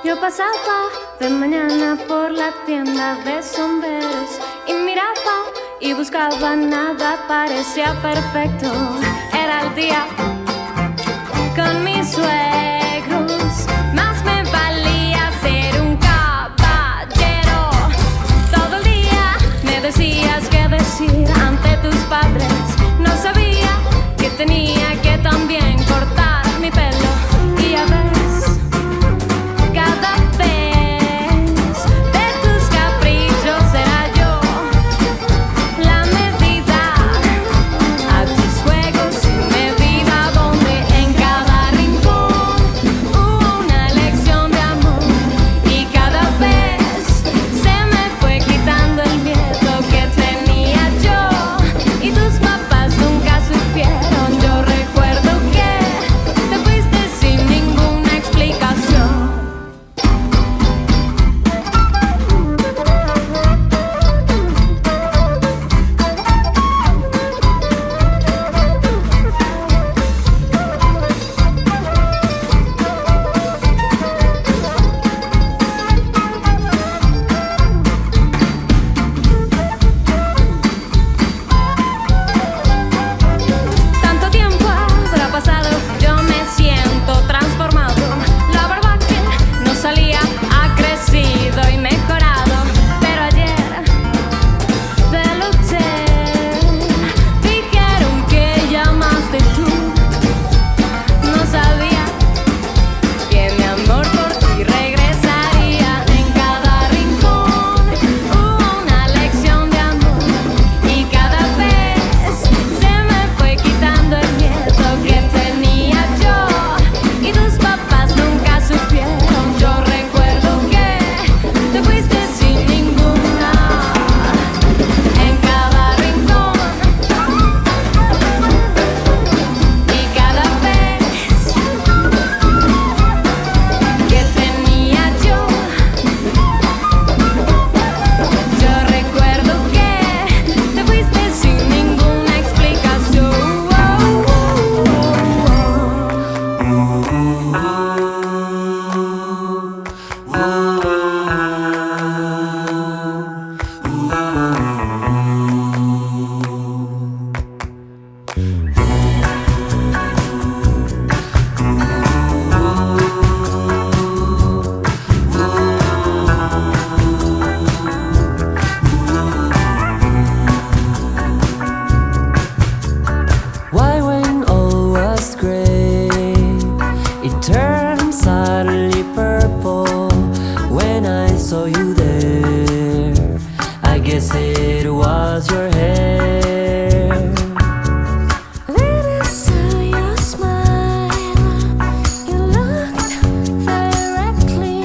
Yo pasaba de mañana por la tienda de sombreros y miraba y buscaba, nada parecía perfecto. Era el día con mis suegros, más me valía ser un caballero. Todo el día me decías qué decir ante tus padres. No sabía que tenía que también cortar mi pelo. Y ya ves, cada vez de tus caprichos era yo la medida. A tus juegos me viva donde en cada rincón hubo una lección de amor. Y cada vez se me fue quitando el miedo que tenía yo. Y tus papás nunca supieron. Yo recuerdo que te fuiste sin ninguna explicación. Tanto tiempo habrá pasado, yo me siento transformado. La barba que no salía ha crecido y mejorado. Pero ayer del hotel dijeron que llamaste tú. No sabía que mi amor por ti regresaría. En cada rincón hubo una lección de amor. Y cada vez se me fue quitando el miedo que tenía yo. Y tus papás nunca supieron. Yo recuerdo que te fuiste sin ninguna. En cada rincón y cada vez que tenía yo. Yo recuerdo que te fuiste sin ninguna explicación. Why when all was gray, it turned suddenly purple when I saw you there? I guess it was your hair. When I saw your smile, you looked directly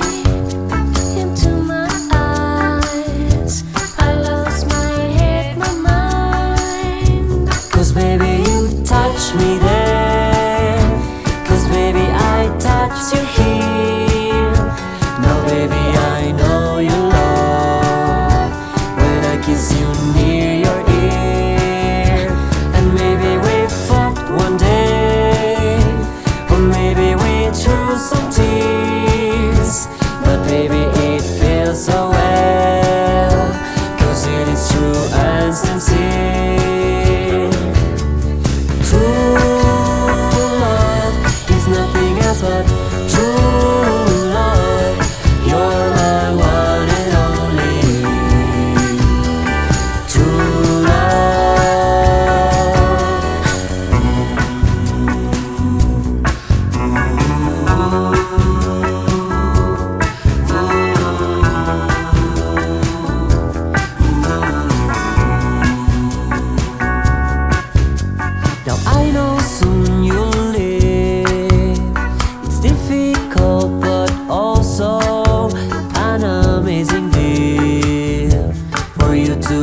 into my eyes. I lost my head, my mind. 'Cause baby you touched me there, 'cause baby I touched you here. Now baby I know you love when I kiss you near your ear. And maybe we fought one day, or maybe we threw some tears. But baby it feels so well, 'cause it is true and sincere. True love is nothing else but true love. You're my one and only true love. Now I know soon you'll leave. It's difficult but also an amazing deal for you to